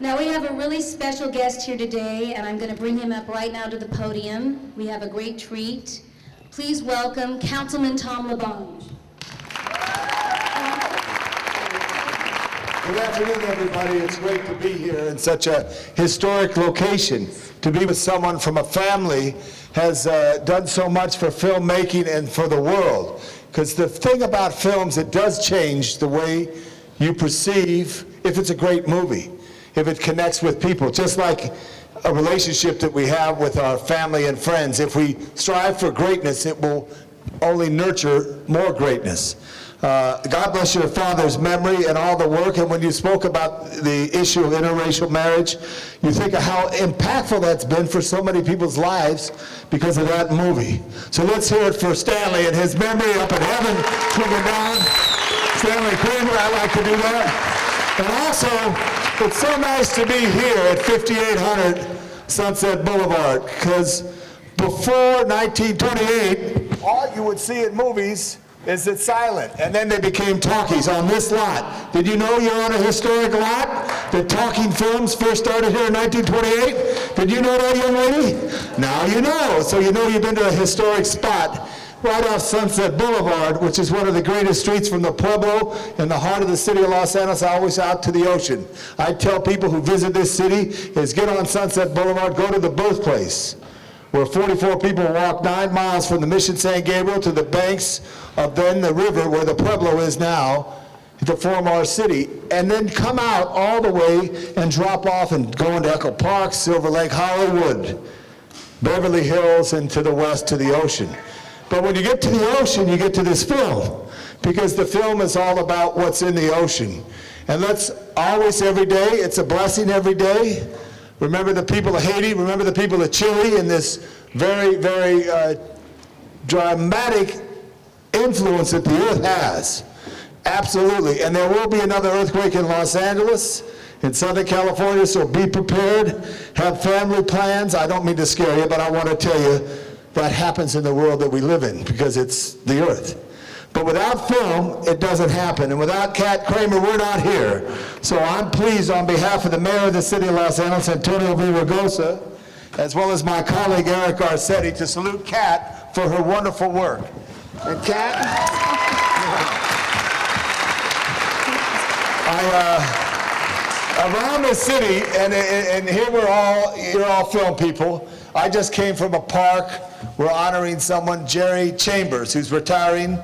Now we have a really special guest here today, and I'm going to bring him up right now to the podium. We have a great treat. Please welcome Councilman Tom LaBonge. Good afternoon, everybody. It's great to be here in such a historic location. To be with someone from a family has done so much for filmmaking and for the world. Because the thing about films, it does change the way you perceive if it's a great movie, if it connects with people. Just like a relationship that we have with our family and friends. If we strive for greatness, it will only nurture more greatness. God bless your father's memory and all the work. And when you spoke about the issue of interracial marriage, you think of how impactful that's been for so many people's lives because of that movie. So let's hear it for Stanley and his memory up in heaven, swinging down. Stanley Kramer, I like to do that. And also, it's so nice to be here at 5800 Sunset Boulevard, because before 1928, all you would see in movies is it silent, and then they became talkies on this lot. Did you know you're on a historic lot? That talking films first started here in 1928? Did you know that, young lady? Now you know. So you know you've been to a historic spot right off Sunset Boulevard, which is one of the greatest streets from the Pueblo in the heart of the city of Los Angeles, always out to the ocean. I tell people who visit this city is get on Sunset Boulevard, go to the birthplace, where 44 people walked 9 miles from the Mission San Gabriel to the banks of then the river where the Pueblo is now to form our city, and then come out all the way and drop off and go into Echo Park, Silver Lake, Hollywood, Beverly Hills, and to the west to the ocean. But when you get to the ocean, you get to this film, because the film is all about what's in the ocean. And let's always, every day, it's a blessing every day. Remember the people of Haiti, remember the people of Chile, and this very, very dramatic influence that the earth has. Absolutely. And there will be another earthquake in Los Angeles, in Southern California, so be prepared. Have family plans. I don't mean to scare you, but I want to tell you that happens in the world that we live in, because it's the earth. But without film, it doesn't happen. And without Kat Kramer, we're not here. So I'm pleased on behalf of the mayor of the city of Los Angeles, Antonio Villaraigosa, as well as my colleague Eric Garcetti, to salute Kat for her wonderful work. And Kat, around the city, and here you're all film people. I just came from a park. We're honoring someone, Jerry Chambers, who's retiring,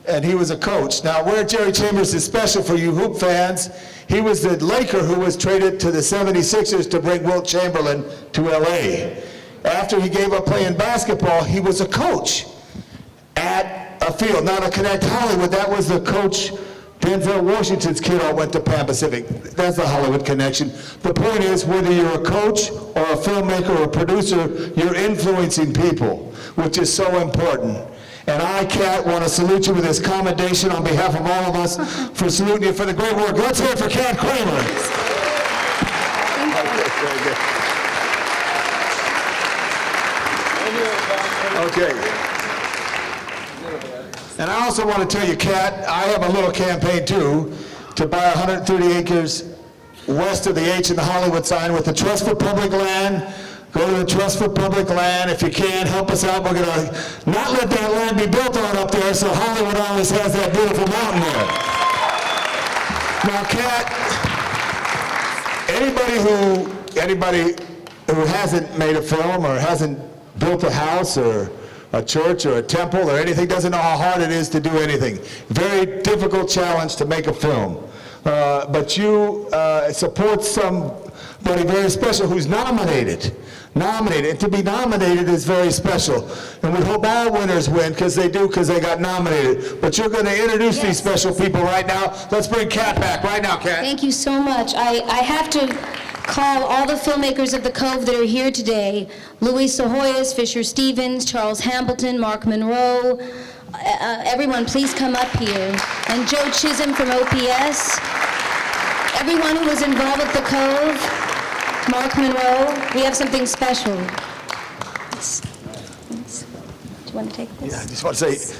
and he was a coach. Now, where Jerry Chambers is special for you hoop fans, he was the Laker who was traded to the 76ers to bring Wilt Chamberlain to LA. After he gave up playing basketball, he was a coach at a field. Now, to connect Hollywood, that was the coach, Denzel Washington's kid all went to Pan Pacific. That's the Hollywood connection. The point is, whether you're a coach or a filmmaker or a producer, you're influencing people, which is so important. And I, Kat, want to salute you with this commendation on behalf of all of us for saluting you for the great work. Let's hear it for Kat Kramer. Okay. And I also want to tell you, Kat, I have a little campaign too to buy 130 acres west of the H in the Hollywood sign with the Trust for Public Land. Go to the Trust for Public Land. If you can, help us out. We're going to not let that land be built on up there, so Hollywood always has that beautiful mountain there. Now, Kat, anybody who hasn't made a film or hasn't built a house or a church or a temple or anything doesn't know how hard it is to do anything. Very difficult challenge to make a film. But you support somebody very special who's nominated. And to be nominated is very special. And we hope all winners win, because they got nominated. But you're going to introduce these special people right now. Let's bring Kat back right now, Kat. Thank you so much. I have to call all the filmmakers of the Cove that are here today: Luis Sahoyas, Fisher Stevens, Charles Hambleton, Mark Monroe. Everyone, please come up here. And Joe Chisholm from OPS. Everyone who was involved with the Cove. Mark Monroe, we have something special. Do you want to take this? Yeah, I just want to say,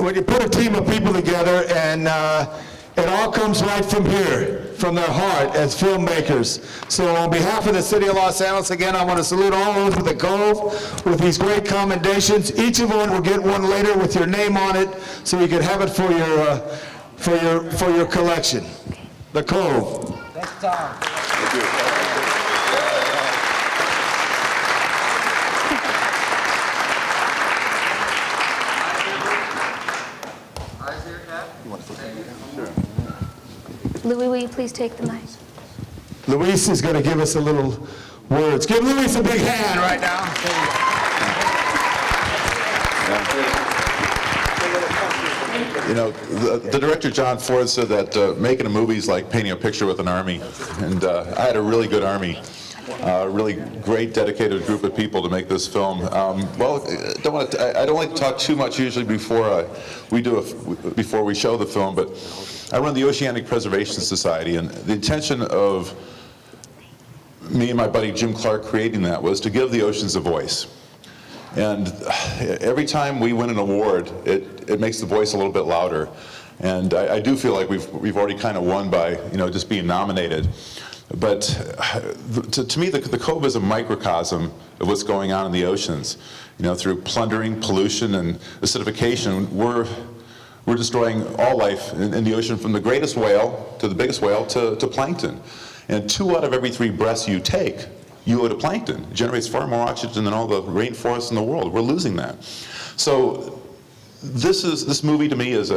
when you put a team of people together and It all comes right from here, from their heart as filmmakers. So on behalf of the City of Los Angeles, again, I want to salute all over the Cove with these great commendations. Each of them will get one later with your name on it, so you can have it for your collection. The Cove. Thanks, Tom. Thank you. Louis, will you please take the mic? Luis is going to give us a little words. Give Luis a big hand right now. You know, the director John Ford said that making a movie is like painting a picture with an army, and I had a really good army. Really great, dedicated group of people to make this film. Well, I don't like to talk too much usually before we show the film, but I run the Oceanic Preservation Society, and the intention of me and my buddy Jim Clark creating that was to give the oceans a voice. And every time we win an award, it makes the voice a little bit louder. And I do feel like we've already kind of won by just being nominated. But to me, the Cove is a microcosm of what's going on in the oceans. Through plundering, pollution, and acidification, we're destroying all life in the ocean, from the greatest whale to the biggest whale to plankton. And 2 out of every 3 breaths you take, you owe to plankton. It generates far more oxygen than all the rainforests in the world. We're losing that. So this movie to me is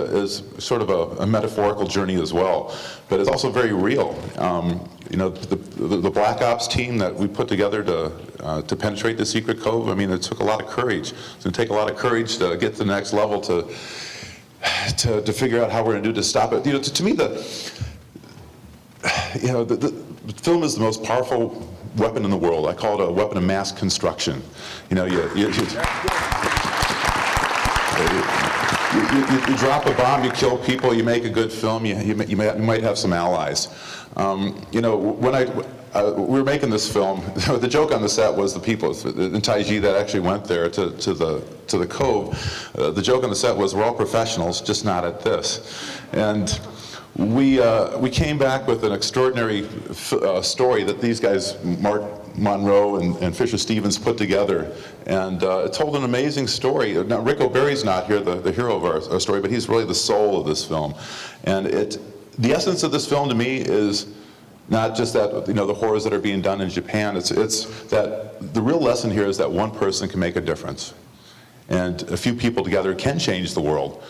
sort of a metaphorical journey as well, but it's also very real. The Black Ops team that we put together to penetrate the secret cove, I mean, it took a lot of courage. It's going to take a lot of courage to get to the next level to figure out how we're going to do to stop it. To me, the film is the most powerful weapon in the world. I call it a weapon of mass construction. You drop a bomb, you kill people, you make a good film, you might have some allies. When we were making this film, the joke on the set was the people in Taiji that actually went there to the Cove. The joke on the set was, we're all professionals, just not at this. And we came back with an extraordinary story that these guys, Mark Monroe and Fisher Stevens, put together, and it told an amazing story. Now, Rick O'Berry's not here, the hero of our story, but he's really the soul of this film. And the essence of this film to me is not just that, the horrors that are being done in Japan. It's that the real lesson here is that one person can make a difference, and a few people together can change the world.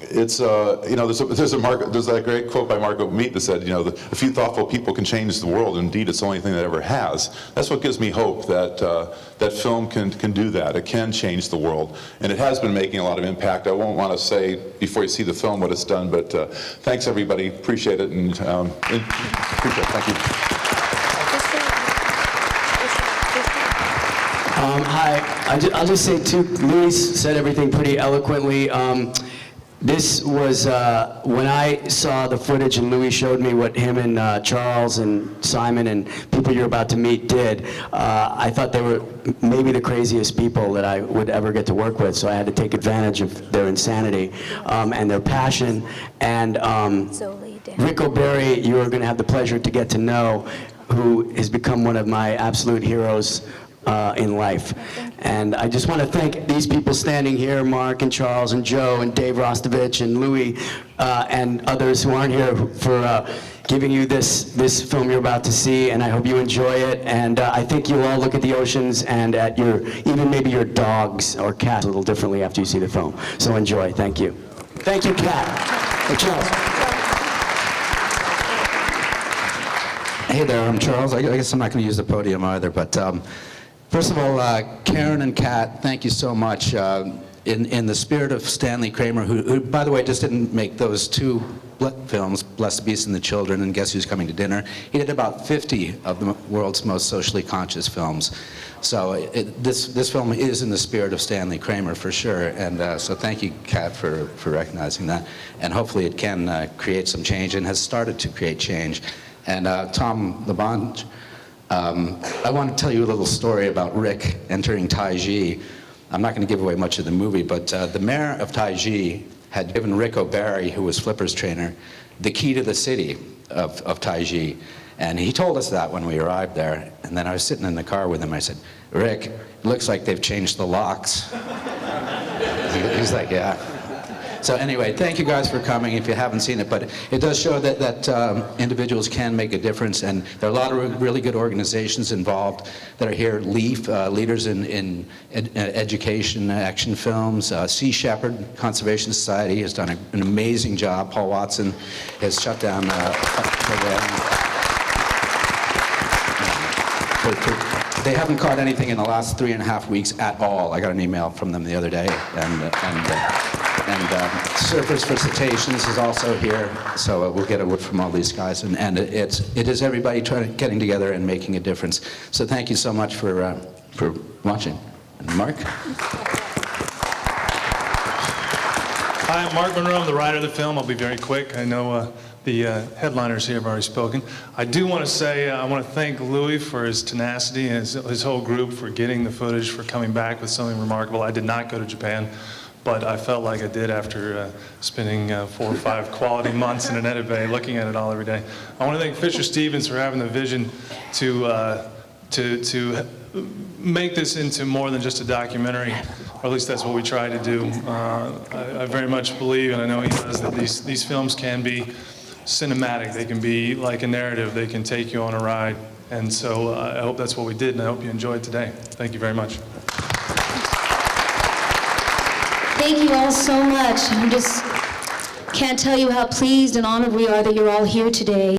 There's that great quote by Margaret Mead that said, a few thoughtful people can change the world. Indeed, it's the only thing that ever has. That's what gives me hope that that film can do that. It can change the world, and it has been making a lot of impact. I won't want to say before you see the film what it's done, but thanks everybody. Appreciate it, and appreciate it. Thank you. Hi, I'll just say too, Luis said everything pretty eloquently. This was, when I saw the footage and Louis showed me what him and Charles and Simon and people you're about to meet did, I thought they were maybe the craziest people that I would ever get to work with, so I had to take advantage of their insanity and their passion. And Rick O'Berry, you are going to have the pleasure to get to know, who has become one of my absolute heroes in life. And I just want to thank these people standing here, Mark and Charles and Joe and Dave Rostovich and Louis and others who aren't here, for giving you this film you're about to see, and I hope you enjoy it. And I think you'll all look at the oceans and at even maybe your dogs or cats a little differently after you see the film. So enjoy. Thank you. Thank you, Kat. Hey, Charles. Hey there, I'm Charles. I guess I'm not going to use the podium either, but first of all, Karen and Kat, thank you so much. In the spirit of Stanley Kramer, who, by the way, just didn't make those 2 films, Bless the Beast and the Children and Guess Who's Coming to Dinner. He did about 50 of the world's most socially conscious films. So this film is in the spirit of Stanley Kramer for sure. And so thank you, Kat, for recognizing that. And hopefully it can create some change, and has started to create change. And Tom Labange, I want to tell you a little story about Rick entering Taiji. I'm not going to give away much of the movie, but the mayor of Taiji had given Rick O'Barry, who was Flipper's trainer, the key to the city of Taiji. And he told us that when we arrived there. And then I was sitting in the car with him. I said, Rick, it looks like they've changed the locks. He's like, yeah. So anyway, thank you guys for coming if you haven't seen it. But it does show that individuals can make a difference. And there are a lot of really good organizations involved that are here. LEAF, Leaders in Education, Action Films. Sea Shepherd Conservation Society has done an amazing job. Paul Watson has shut down program. They haven't caught anything in the last 3.5 weeks at all. I got an email from them the other day, and Surfers for Cetaceans is also here, so we'll get a word from all these guys, and it is everybody getting together and making a difference. So thank you so much for watching. And Mark? Hi, I'm Mark Monroe. I'm the writer of the film. I'll be very quick. I know the headliners here have already spoken. I do want to say I want to thank Louis for his tenacity and his whole group for getting the footage, for coming back with something remarkable. I did not go to Japan, but I felt like I did after spending 4 or 5 quality months in an edit bay looking at it all every day. I want to thank Fisher Stevens for having the vision to make this into more than just a documentary, or at least that's what we try to do. I very much believe, and I know he does, that these films can be cinematic. They can be like a narrative. They can take you on a ride. And so I hope that's what we did, and I hope you enjoyed today. Thank you very much. Thank you all so much. I just can't tell you how pleased and honored we are that you're all here today.